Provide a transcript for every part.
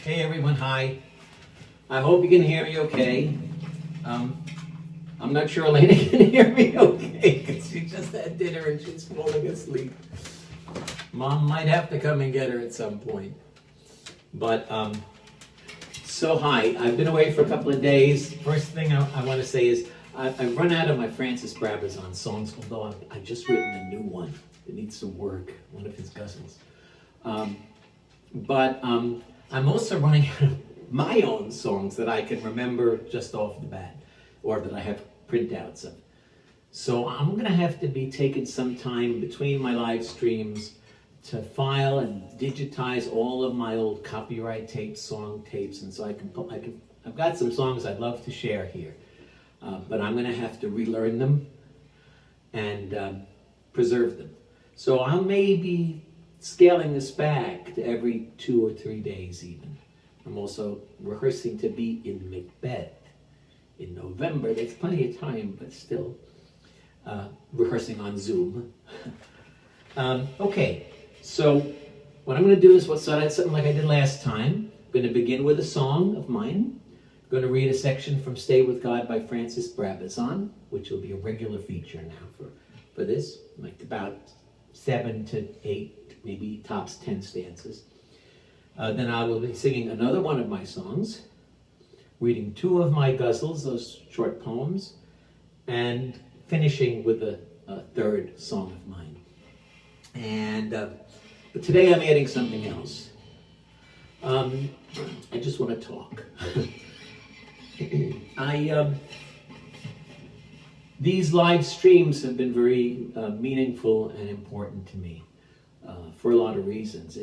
Hey everyone, hi. I hope you can hear me okay. I'm not sure Elena can hear me okay because she just had dinner and she's falling asleep. Mom might have to come and get her at some point. But, so hi, I've been away for a couple of days. First thing I want to say is I've run out of my Francis Brabazon songs, although I've just written a new one. It needs some work, one of his ghazals. But I'm also running out of my own songs that I can remember just off the bat, or that I have printouts of. So I'm going to have to be taking some time between my live streams to file and digitize all of my old copyright tapes, song tapes, and so I've got some songs I'd love to share here, but I'm going to have to relearn them and preserve them. So I may be scaling this back to every 2 or 3 days even. I'm also rehearsing to be in Macbeth in November. There's plenty of time, but still rehearsing on Zoom. Okay, so what I'm going to do is something like I did last time. I'm going to begin with a song of mine. I'm going to read a section from Stay With God by Francis Brabazon, which will be a regular feature now for this, like about 7 to 8, maybe tops 10 stanzas. Then I will be singing another one of my songs, reading 2 of my ghazals, those short poems, and finishing with a third song of mine. And but today I'm adding something else. I just want to talk. These live streams have been very meaningful and important to me for a lot of reasons.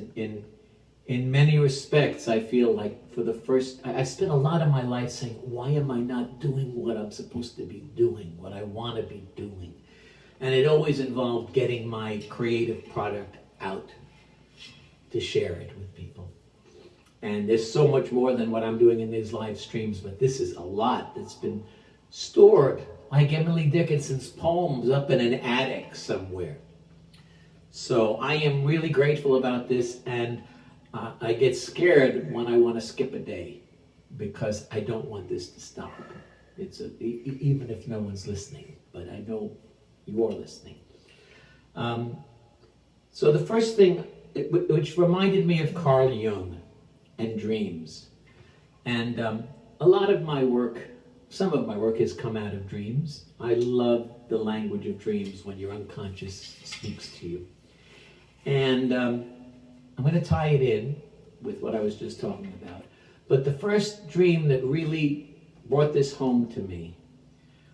In many respects, I feel like I spent a lot of my life saying, why am I not doing what I'm supposed to be doing, what I want to be doing? And it always involved getting my creative product out to share it with people. And there's so much more than what I'm doing in these live streams, but this is a lot that's been stored, like Emily Dickinson's poems, up in an attic somewhere. So I am really grateful about this, and I get scared when I want to skip a day because I don't want this to stop. Even if no one's listening, but I know you are listening. So the first thing, which reminded me of Carl Jung and dreams. And a lot of my work, some of my work has come out of dreams. I love the language of dreams when your unconscious speaks to you. And I'm going to tie it in with what I was just talking about. But the first dream that really brought this home to me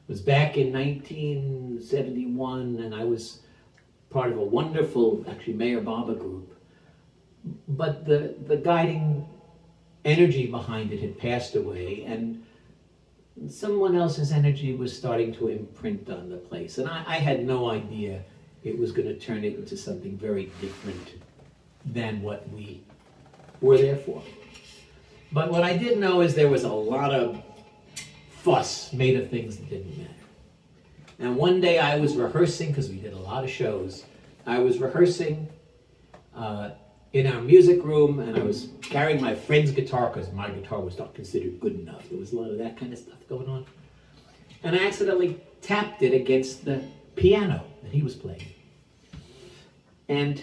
was back in 1971, and I was part of a wonderful, actually, Mayor Baba group. But the guiding energy behind it had passed away, and someone else's energy was starting to imprint on the place. And I had no idea it was going to turn it into something very different than what we were there for. But what I did know is there was a lot of fuss made of things that didn't matter. And one day I was rehearsing, because we did a lot of shows, I was rehearsing in our music room, and I was carrying my friend's guitar because my guitar was not considered good enough. There was a lot of that kind of stuff going on. And I accidentally tapped it against the piano that he was playing. And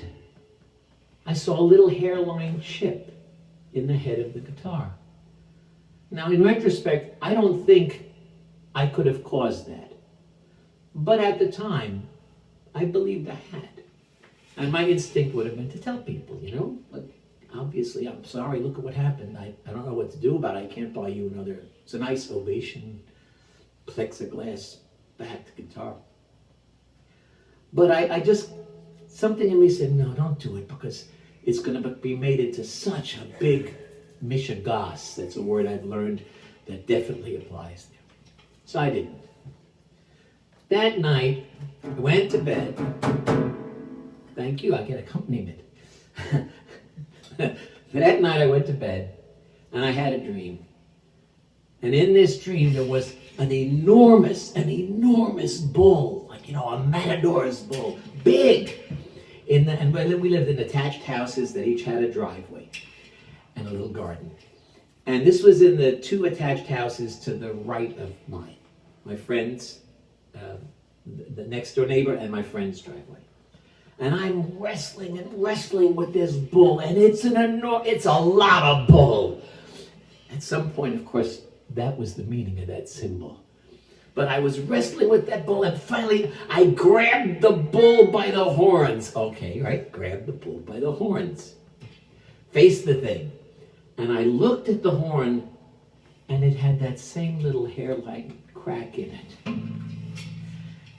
I saw a little hairline chip in the head of the guitar. Now, in retrospect, I don't think I could have caused that. But at the time, I believed I had. And my instinct would have been to tell people, but obviously, I'm sorry, look at what happened. I don't know what to do about it. I can't buy you another. It's a nice Ovation plexiglass backed guitar. But I just, something in me said, no, don't do it, because it's going to be made into such a big mishigas. That's a word I've learned that definitely applies there. So I didn't. That night, I went to bed. Thank you, I get accompaniment. That night I went to bed, and I had a dream. And in this dream, there was an enormous bull, like, a matador's bull, big. And we lived in attached houses that each had a driveway and a little garden. And this was in the two attached houses to the right of mine. My friend's, the next door neighbor, and my friend's driveway. And I'm wrestling and wrestling with this bull, and it's a lot of bull. At some point, of course, that was the meaning of that symbol. But I was wrestling with that bull, and finally I grabbed the bull by the horns. Okay, right? Grabbed the bull by the horns. Faced the thing. And I looked at the horn, and it had that same little hairline crack in it.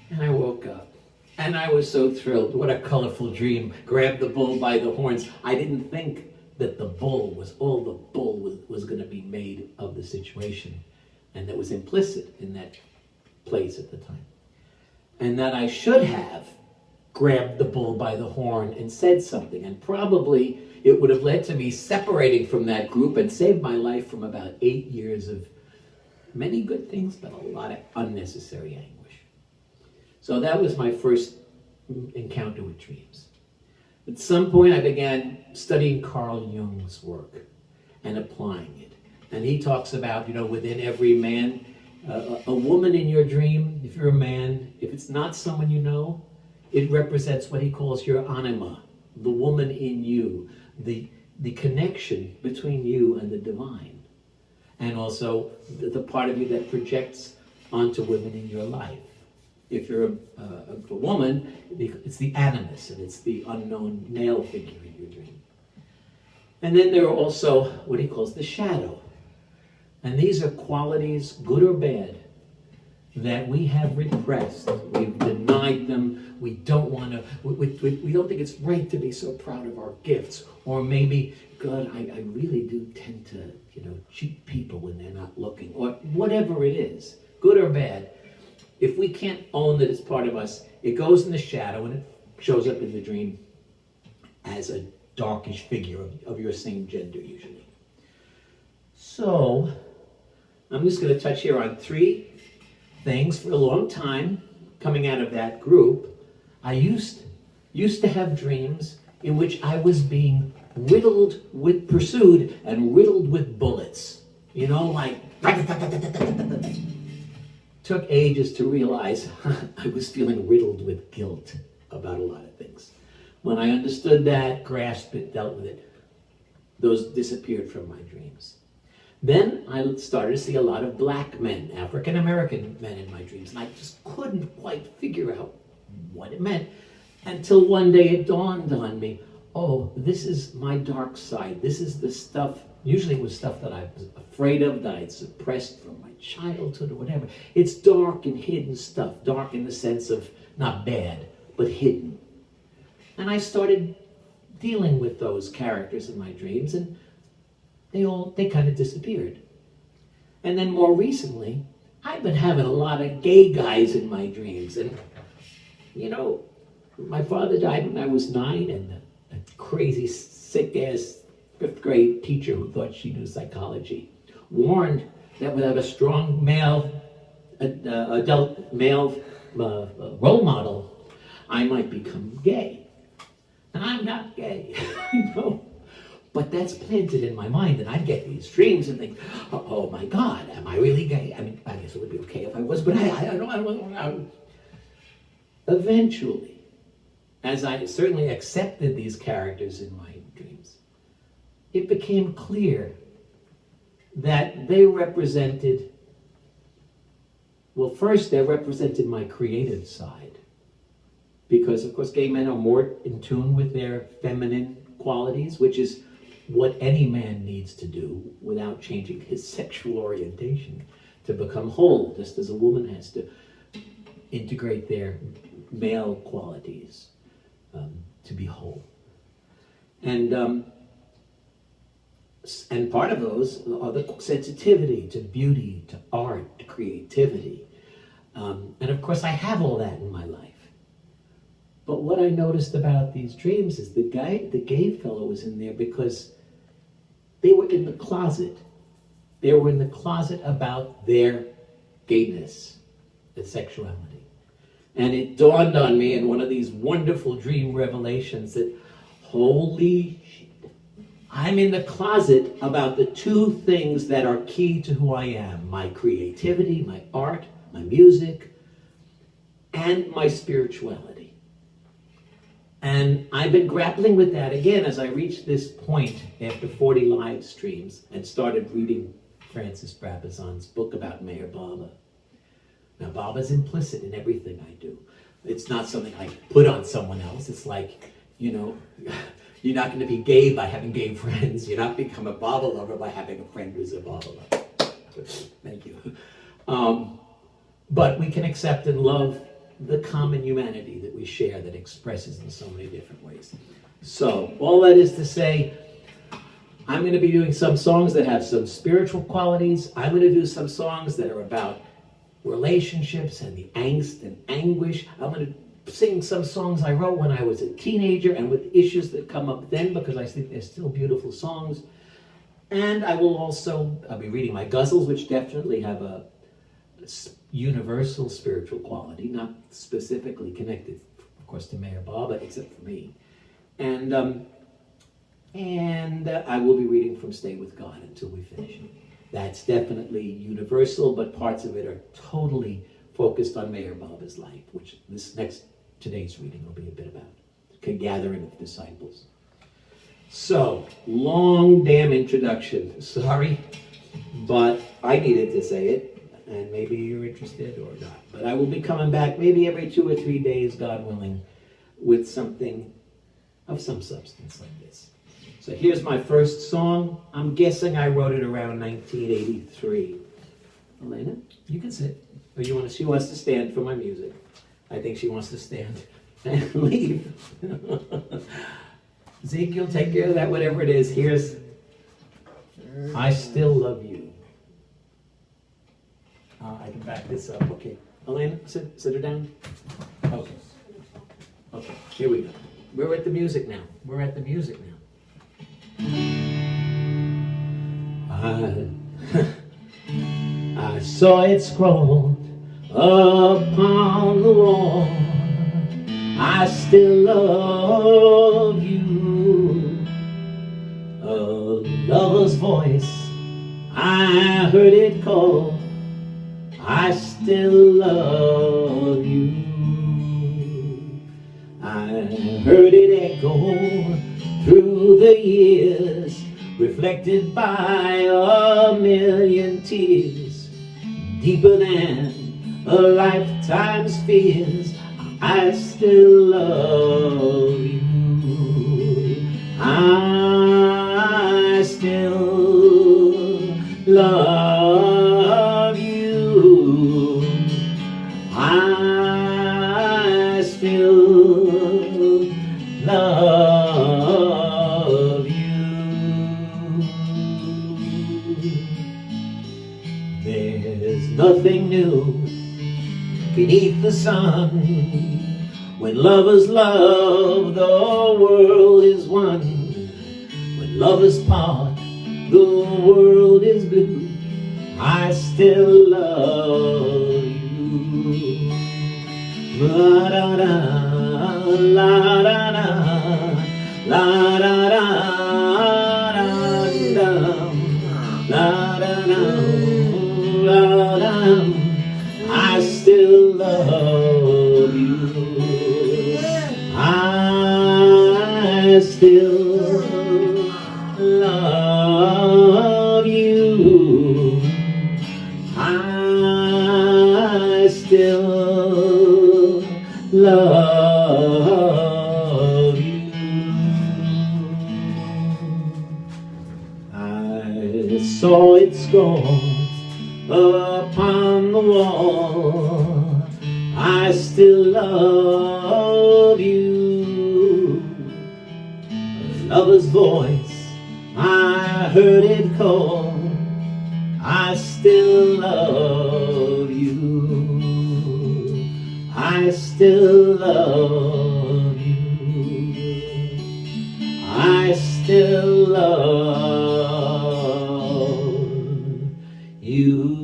And I woke up. And I was so thrilled. What a colorful dream. Grabbed the bull by the horns. I didn't think that the bull was going to be made of the situation. And that was implicit in that place at the time. And that I should have grabbed the bull by the horn and said something. And probably it would have led to me separating from that group and saved my life from about 8 years of many good things, but a lot of unnecessary anguish. So that was my first encounter with dreams. At some point, I began studying Carl Jung's work and applying it. And he talks about, within every man, a woman in your dream, if you're a man, if it's not someone you know, it represents what he calls your anima, the woman in you, the connection between you and the divine. And also the part of you that projects onto women in your life. If you're a woman, it's the animus, and it's the unknown male figure in your dream. And then there are also what he calls the shadow. And these are qualities, good or bad, that we have repressed. We've denied them. We don't want to, we don't think it's right to be so proud of our gifts. Or maybe, God, I really do tend to, cheat people when they're not looking. Or whatever it is, good or bad. If we can't own that it's part of us, it goes in the shadow and it shows up in the dream as a darkish figure of your same gender, usually. So, I'm just going to touch here on 3 things. For a long time, coming out of that group, I used to have dreams in which I was being pursued and riddled with bullets. Like... Took ages to realize I was feeling riddled with guilt about a lot of things. When I understood that, grasped it, dealt with it, those disappeared from my dreams. Then I started to see a lot of black men, African American men in my dreams, and I just couldn't quite figure out what it meant until one day it dawned on me, oh, this is my dark side. This is the stuff, usually it was stuff that I was afraid of, that I'd suppressed from my childhood or whatever. It's dark and hidden stuff, dark in the sense of not bad, but hidden. And I started dealing with those characters in my dreams, and they kind of disappeared. And then more recently, I've been having a lot of gay guys in my dreams. And, my father died when I was 9, and a crazy, sick-ass 5th grade teacher who thought she knew psychology warned that without a strong adult male role model, I might become gay. And I'm not gay, But that's planted in my mind, and I'd get these dreams and think, oh my God, am I really gay? I mean, I guess it would be okay if I was, but I don't. Eventually, as I certainly accepted these characters in my dreams, it became clear that they represented, well, first they represented my creative side. Because, of course, gay men are more in tune with their feminine qualities, which is what any man needs to do without changing his sexual orientation to become whole, just as a woman has to integrate their male qualities to be whole. And part of those are the sensitivity to beauty, to art, to creativity. And of course, I have all that in my life. But what I noticed about these dreams is the gay fellow was in there because they were in the closet. They were in the closet about their gayness and sexuality. And it dawned on me in one of these wonderful dream revelations that, holy shit, I'm in the closet about the two things that are key to who I am: my creativity, my art, my music, and my spirituality. And I've been grappling with that again as I reached this point after 40 live streams and started reading Francis Brabazon's book about Mayor Baba. Now, Baba's implicit in everything I do. It's not something I put on someone else. It's like, you know, you're not going to be gay by having gay friends. You're not become a Baba lover by having a friend who's a Baba lover. Thank you. But we can accept and love the common humanity that we share that expresses in so many different ways. So, all that is to say, I'm going to be doing some songs that have some spiritual qualities. I'm going to do some songs that are about relationships and the angst and anguish. I'm going to sing some songs I wrote when I was a teenager and with issues that come up then, because I think they're still beautiful songs. And I'll be reading my ghazals, which definitely have a universal spiritual quality, not specifically connected, of course, to Mayor Baba, except for me. And I will be reading from Stay With God until we finish it. That's definitely universal, but parts of it are totally focused on Mayor Baba's life, which today's reading will be a bit about. A gathering of disciples. So, long damn introduction. Sorry, but I needed to say it. And maybe you're interested or not. But I will be coming back maybe every 2 or 3 days, God willing, with something of some substance like this. So here's my first song. I'm guessing I wrote it around 1983. Elena, you can sit. Or she wants to stand for my music. I think she wants to stand and leave. Zeke, you'll take care of that, whatever it is. Here's I Still Love You. I can back this up. Okay. Elena, sit her down. Okay. Okay, here we go. We're at the music now. I saw it scrawled upon the wall. I still love you. A lover's voice, I heard it call. I still love you. I heard it echo through the years, reflected by a million tears, deeper than a lifetime's fears. I still love you. I still love you. I still love you. There's nothing new beneath the sun. When lovers love, the world is one. When lovers part, the world is blue. I still love you. La da da, la da da, la da da, la da da, la da. I still love you. I still love you. I still love you. I saw it scrawled upon the wall. I still love you. A lover's voice, I heard it call. I still love you. I still love you. I still love you.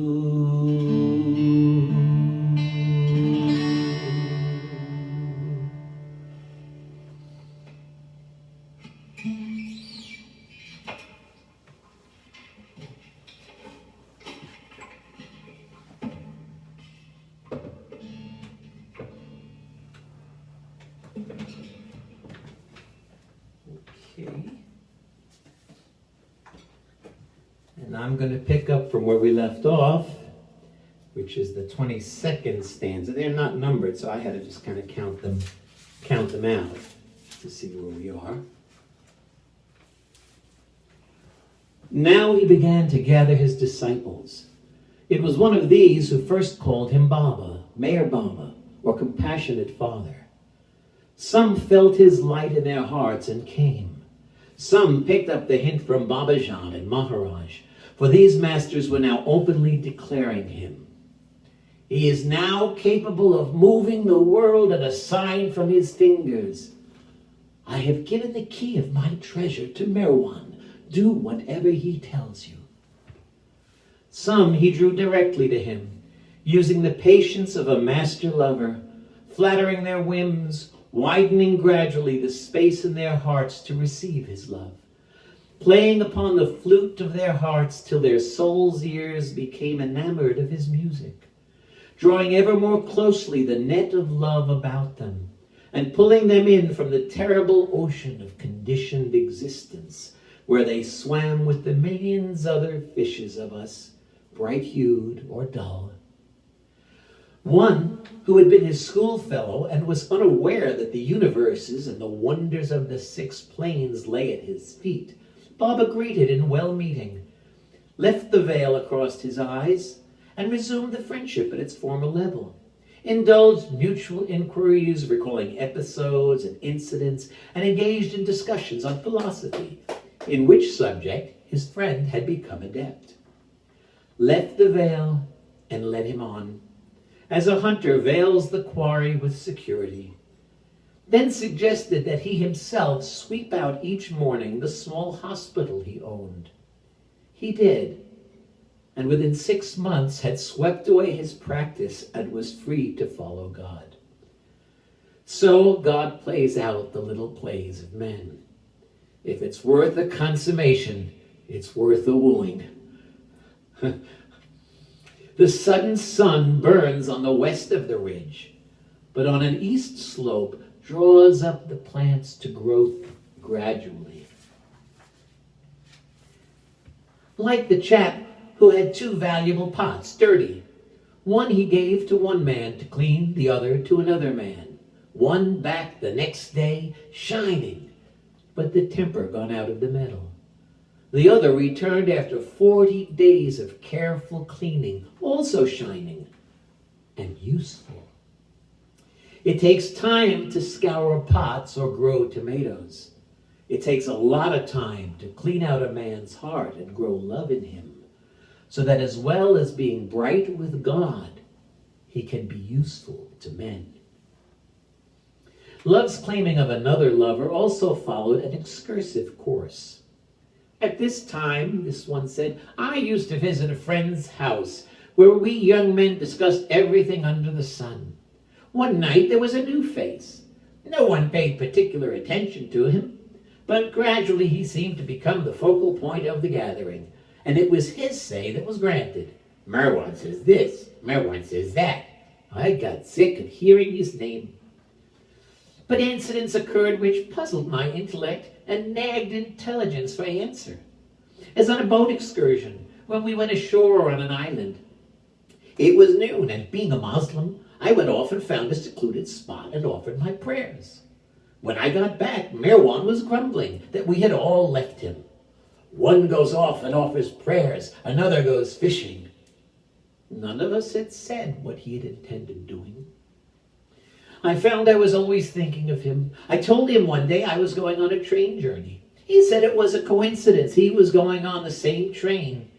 And I'm going to pick up from where we left off, which is the 22nd stanza. They're not numbered, so I had to just kind of count them out to see where we are. Now he began to gather his disciples. It was one of these who first called him Baba, Mayor Baba, or Compassionate Father. Some felt his light in their hearts and came. Some picked up the hint from Brabazon and Maharaj, for these masters were now openly declaring him. He is now capable of moving the world at a sign from his fingers. I have given the key of my treasure to Merwan. Do whatever he tells you. Some he drew directly to him, using the patience of a master lover, flattering their whims, widening gradually the space in their hearts to receive his love, playing upon the flute of their hearts till their souls' ears became enamored of his music, drawing ever more closely the net of love about them, and pulling them in from the terrible ocean of conditioned existence, where they swam with the millions other fishes of us, bright-hued or dull. One who had been his schoolfellow and was unaware that the universes and the wonders of the 6 planes lay at his feet, Baba greeted in well-meeting, left the veil across his eyes, and resumed the friendship at its former level, indulged mutual inquiries, recalling episodes and incidents, and engaged in discussions on philosophy, in which subject his friend had become adept. Left the veil and led him on, as a hunter veils the quarry with security. Then suggested that he himself sweep out each morning the small hospital he owned. He did, and within 6 months had swept away his practice and was free to follow God. So God plays out the little plays of men. If it's worth a consummation, it's worth a wooing. The sudden sun burns on the west of the ridge, but on an east slope draws up the plants to growth gradually. Like the chap who had 2 valuable pots, dirty. One he gave to one man to clean, the other to another man. One back the next day, shining, but the temper gone out of the metal. The other returned after 40 days of careful cleaning, also shining and useful. It takes time to scour pots or grow tomatoes. It takes a lot of time to clean out a man's heart and grow love in him, so that as well as being bright with God, he can be useful to men. Love's claiming of another lover also followed an excursive course. At this time, this one said, I used to visit a friend's house where we young men discussed everything under the sun. One night there was a new face. No one paid particular attention to him, but gradually he seemed to become the focal point of the gathering, and it was his say that was granted. Merwan says this, Merwan says that. I got sick of hearing his name. But incidents occurred which puzzled my intellect and nagged intelligence for answer. As on a boat excursion, when we went ashore on an island. It was noon, and being a Muslim, I went off and found a secluded spot and offered my prayers. When I got back, Merwan was grumbling that we had all left him. One goes off and offers prayers, another goes fishing. None of us had said what he had intended doing. I found I was always thinking of him. I told him one day I was going on a train journey. He said it was a coincidence. He was going on the same train.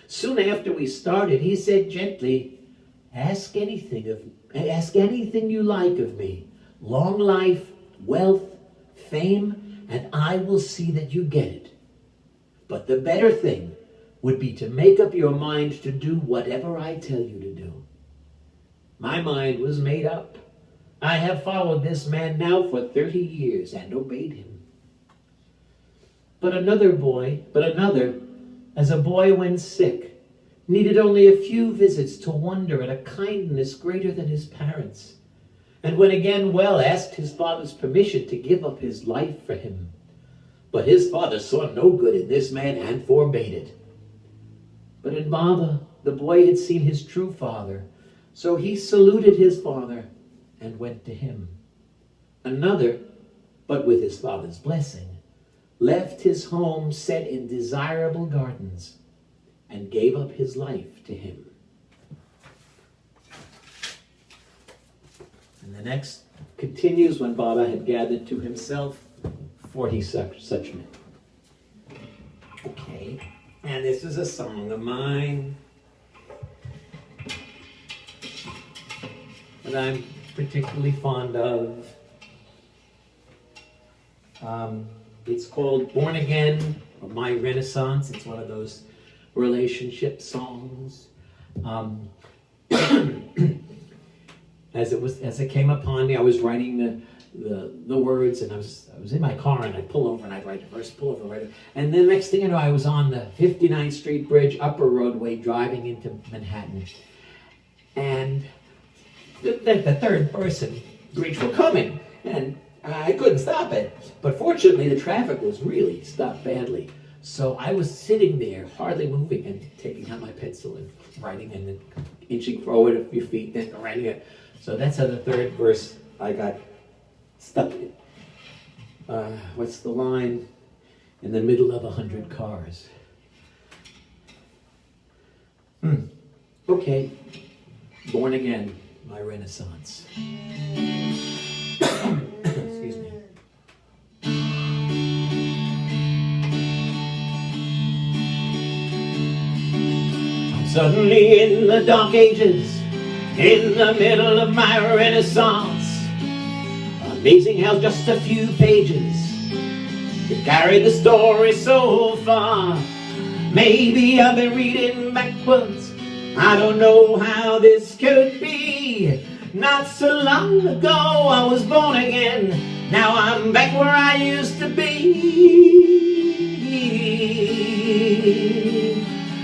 Soon after we started, he said gently, ask anything you like of me. Long life, wealth, fame, and I will see that you get it. But the better thing would be to make up your mind to do whatever I tell you to do. My mind was made up. I have followed this man now for 30 years and obeyed him. But another, as a boy when sick, needed only a few visits to wonder at a kindness greater than his parents, and when again well asked his father's permission to give up his life for him. But his father saw no good in this man and forbade it. But in Baba, the boy had seen his true father, so he saluted his father and went to him. Another, but with his father's blessing, left his home set in desirable gardens and gave up his life to him. And the next continues: when Baba had gathered to himself 40 such men. Okay, and this is a song of mine that I'm particularly fond of. It's called Born Again, or My Renaissance. It's one of those relationship songs. As it came upon me, I was writing the words, and I was in my car, and I'd pull over and I'd write a verse, pull over, write it. And then the next thing you know, I was on the 59th Street Bridge, upper roadway, driving into Manhattan. And the third person bridge were coming, and I couldn't stop it. But fortunately, the traffic was really stopped badly. So I was sitting there, hardly moving, and taking out my pencil and writing, and then inching forward a few feet, then writing it. So that's how the third verse I got stuck in. What's the line? In the middle of 100 cars. Okay. Born Again, My Renaissance. Excuse me. I'm suddenly in the dark ages, in the middle of my renaissance. Amazing how just a few pages could carry the story so far. Maybe I've been reading backwards, I don't know how this could be. Not so long ago I was born again, now I'm back where I used to be.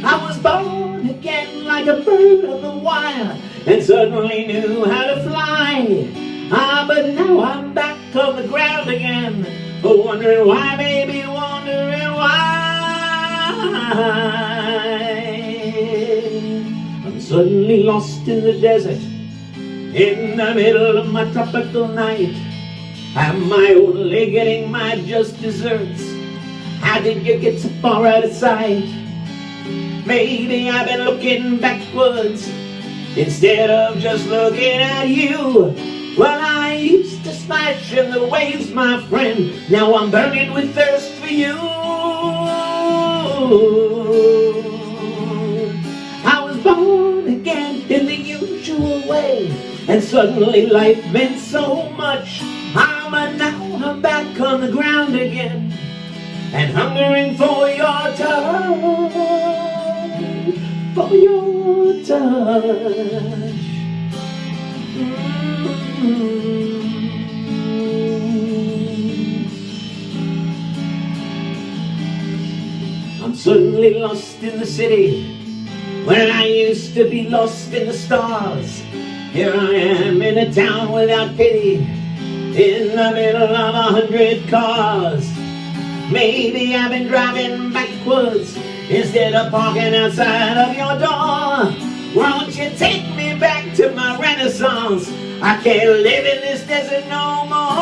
I was born again like a bird of the wire, and suddenly knew how to fly. But now I'm back on the ground again, wondering why, baby, wondering why. I'm suddenly lost in the desert, in the middle of my tropical night. Am I only getting my just desserts? How did you get so far out of sight? Maybe I've been looking backwards instead of just looking at you. Well, I used to splash in the waves, my friend. Now I'm burning with thirst for you. I was born again in the usual way, and suddenly life meant so much. But now I'm back on the ground again, and hungering for your touch, for your touch. I'm suddenly lost in the city, when I used to be lost in the stars. Here I am in a town without pity, in the middle of 100 cars. Maybe I've been driving backwards instead of parking outside of your door. Won't you take me back to my renaissance? I can't live in this desert no more.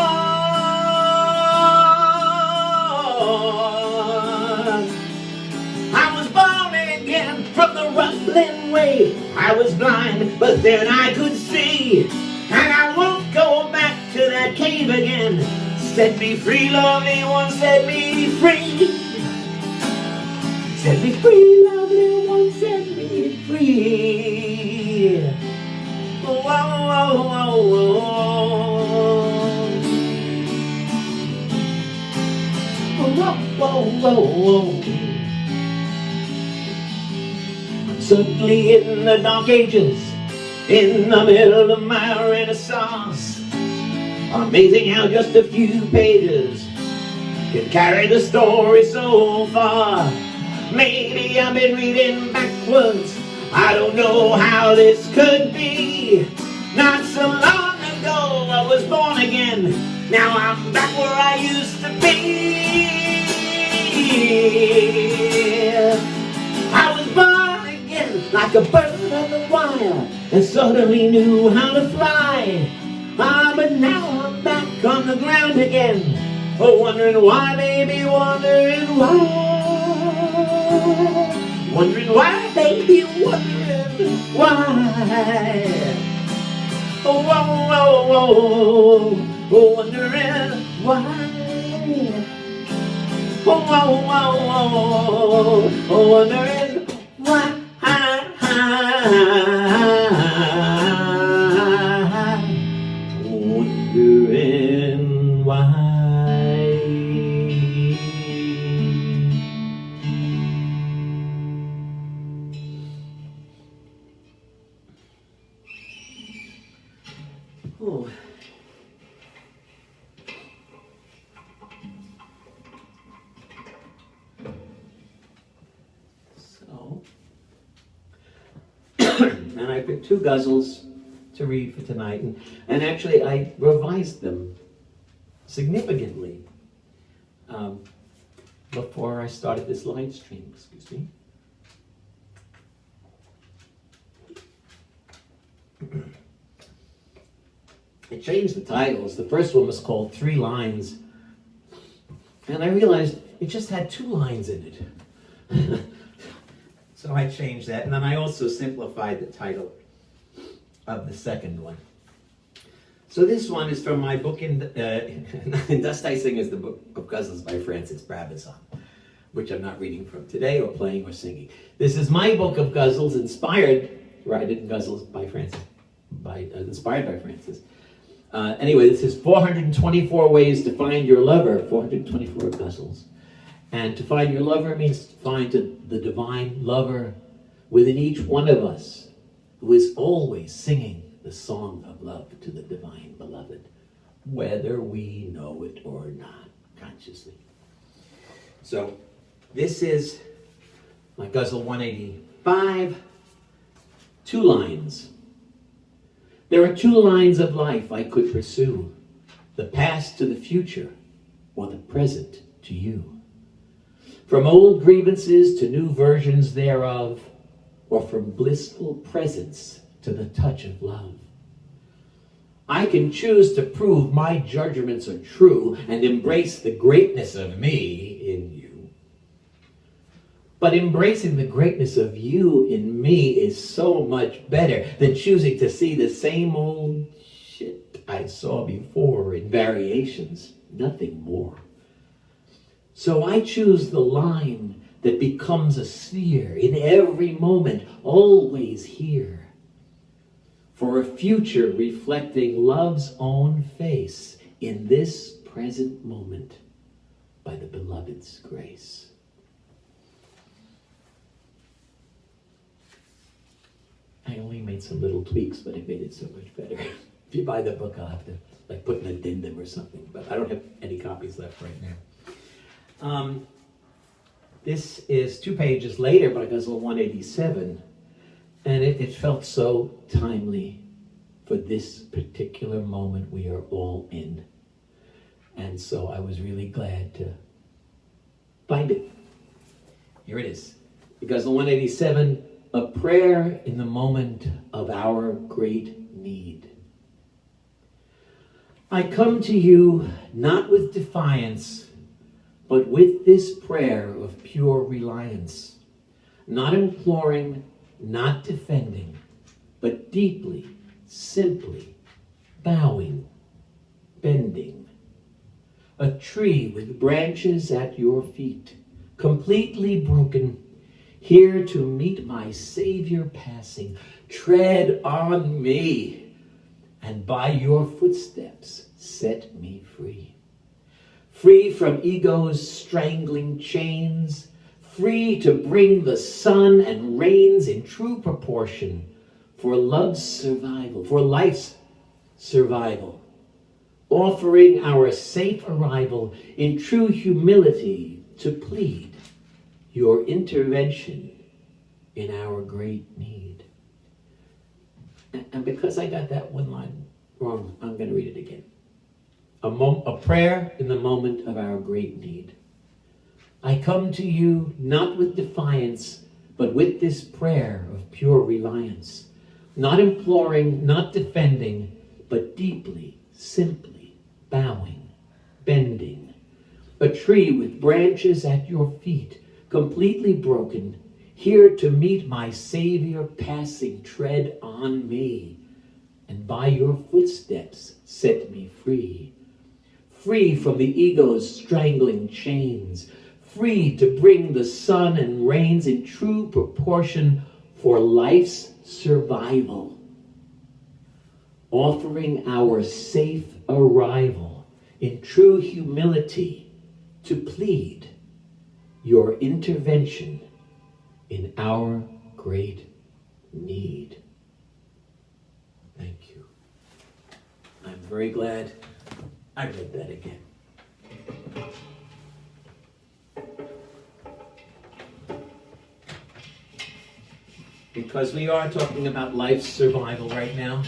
I was born again from the rumbling wave. I was blind, but then I could see, and I won't go back to that cave again. Set me free, lovely one, set me free. Set me free, lovely one, set me free. Whoa, whoa, whoa, whoa. Whoa, whoa, whoa. I'm suddenly in the dark ages, in the middle of my renaissance. Amazing how just a few pages can carry the story so far. Maybe I've been reading backwards, I don't know how this could be. Not so long ago I was born again, now I'm back where I used to be. I was born like a bird on the wire, and suddenly knew how to fly. Ah, but now I'm back on the ground again. Oh, wondering why, baby, wondering why. Wondering why, baby, wondering why. Oh, whoa, whoa, whoa, oh, wondering why. Oh, whoa, whoa, whoa, oh, wondering why. Wondering why. Oh. So, and I picked two ghazals to read for tonight, and actually I revised them significantly before I started this live stream. Excuse me. I changed the titles. The first one was called 3 Lines, and I realized it just had 2 lines in it. So I changed that, and then I also simplified the title of the second one. So this one is from my book, in Dust Icing is the book of ghazals by Francis Brabazon, which I'm not reading from today or playing or singing. This is my book of ghazals inspired by Francis. Inspired by Francis. Anyway, this is 424 ways to find your lover, 424 ghazals. And to find your lover means to find the divine lover within each one of us, who is always singing the song of love to the divine beloved, whether we know it or not consciously. So this is my ghazal 185, 2 lines. There are 2 lines of life I could pursue, the past to the future, or the present to you. From old grievances to new versions thereof, or from blissful presence to the touch of love. I can choose to prove my judgments are true and embrace the greatness of me in you. But embracing the greatness of you in me is so much better than choosing to see the same old shit I saw before in variations, nothing more. So I choose the line that becomes a sphere in every moment, always here, for a future reflecting love's own face in this present moment by the beloved's grace. I only made some little tweaks, but it made it so much better. If you buy the book, I'll have to put an addendum or something, but I don't have any copies left right now. This is 2 pages later by ghazal 187, and it felt so timely for this particular moment we are all in. And so I was really glad to find it. Here it is. Ghazal 187, a prayer in the moment of our great need. I come to you not with defiance, but with this prayer of pure reliance, not imploring, not defending, but deeply, simply, bowing, bending. A tree with branches at your feet, completely broken, here to meet my Savior passing. Tread on me, and by your footsteps set me free. Free from ego's strangling chains, free to bring the sun and rains in true proportion for love's survival, for life's survival, offering our safe arrival in true humility to plead your intervention in our great need. And because I got that one line wrong, I'm going to read it again. A prayer in the moment of our great need. I come to you not with defiance, but with this prayer of pure reliance, not imploring, not defending, but deeply, simply bowing, bending. A tree with branches at your feet, completely broken, here to meet my Savior passing, tread on me, and by your footsteps set me free. Free from the ego's strangling chains, free to bring the sun and rains in true proportion for life's survival. Offering our safe arrival in true humility to plead your intervention in our great need. Thank you. I'm very glad I read that again. Because we are talking about life's survival right now.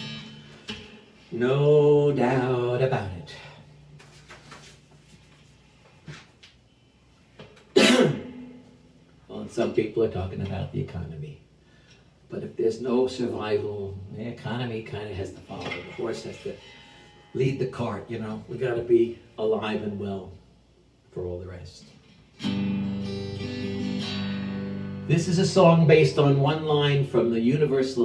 No doubt about it. Well, some people are talking about the economy. But if there's no survival, the economy kind of has to follow. The horse has to lead the cart, you know. We got to be alive and well for all the rest. This is a song based on one line from the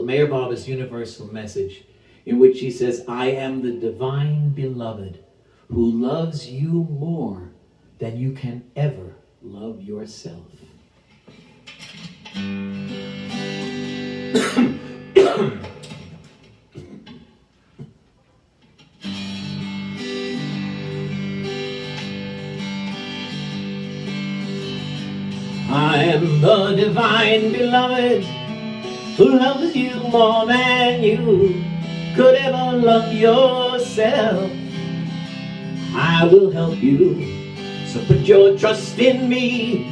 Mayor Baba's Universal Message, in which he says, I am the divine beloved who loves you more than you can ever love yourself. I am the divine beloved who loves you more than you could ever love yourself. I will help you, so put your trust in me.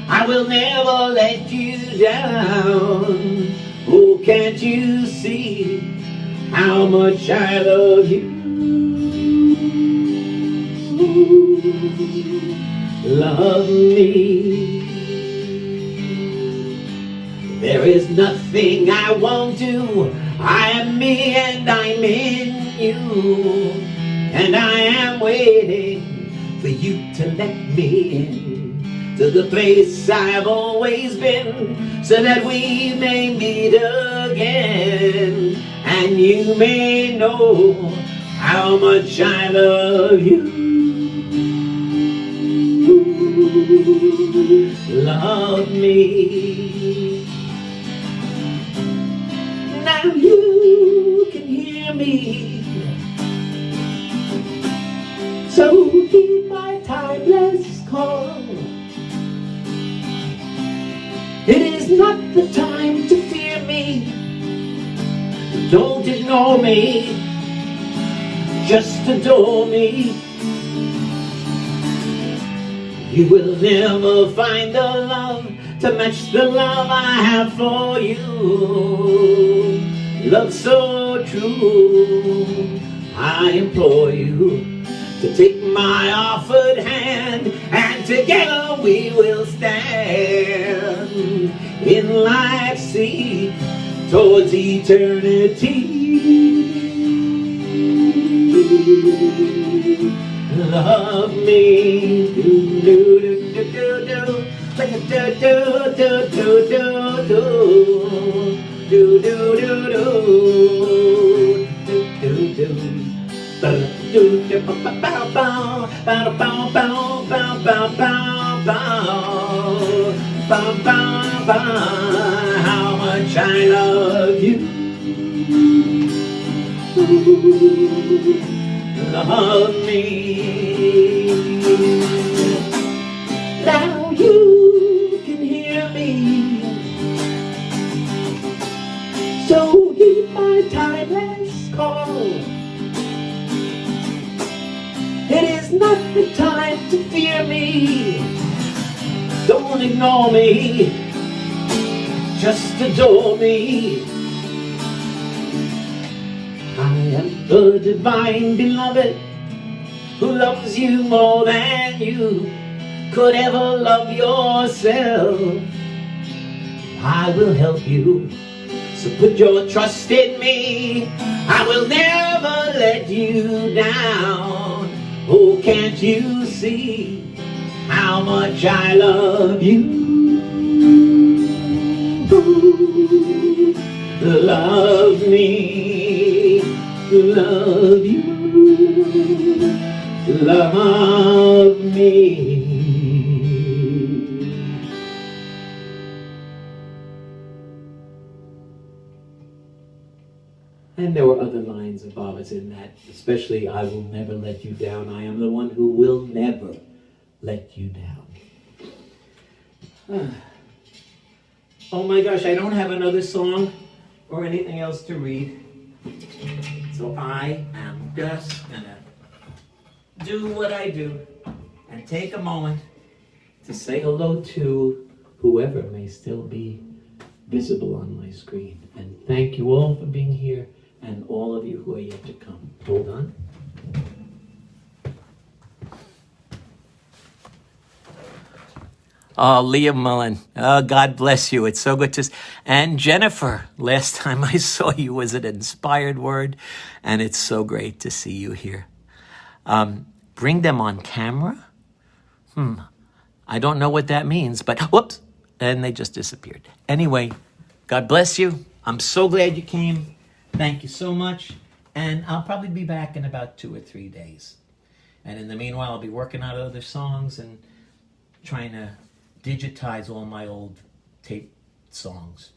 I will never let you down. Oh, can't you see how much I love you? Love me. There is nothing I won't do. I am me and I'm in you. And I am waiting for you to let me in to the place I've always been, so that we may meet again. And you may know how much I love you. Love me. Now you can hear me, so heed my timeless call. It is not the time to fear me. Don't ignore me, just adore me. You will never find a love to match the love I have for you. Love so true, I implore you to take my offered hand, and together we will stand in life's sea towards eternity. Love me, do do do do do do, like a do do do do do do, do do do do, do do do. Do do bow bow bow bow bow bow bow bow bow bow bow bow. How much I love you. Love me. Now you can hear me, so heed my timeless call. It is not the time to fear me. Don't ignore me, just adore me. I am the divine beloved who loves you more than you could ever love yourself. I will help you. So put your trust in me. I will never let you down. Oh, can't you see how much I love you? Love me, love you, love me. And there were other lines of Baba's in that, especially I will never let you down. I am the one who will never let you down. Oh my gosh, I don't have another song or anything else to read. So I am just gonna do what I do and take a moment to say hello to whoever may still be visible on my screen. And thank you all for being here and all of you who are yet to come. Hold on. Oh, Liam Mullen. Oh, God bless you. It's so good to... And Jennifer, last time I saw you was an inspired word, and it's so great to see you here. Bring them on camera? I don't know what that means, but whoops, and they just disappeared. Anyway, God bless you. I'm so glad you came. Thank you so much. And I'll probably be back in about 2 or 3 days. And in the meanwhile, I'll be working on other songs and trying to digitize all my old tape songs.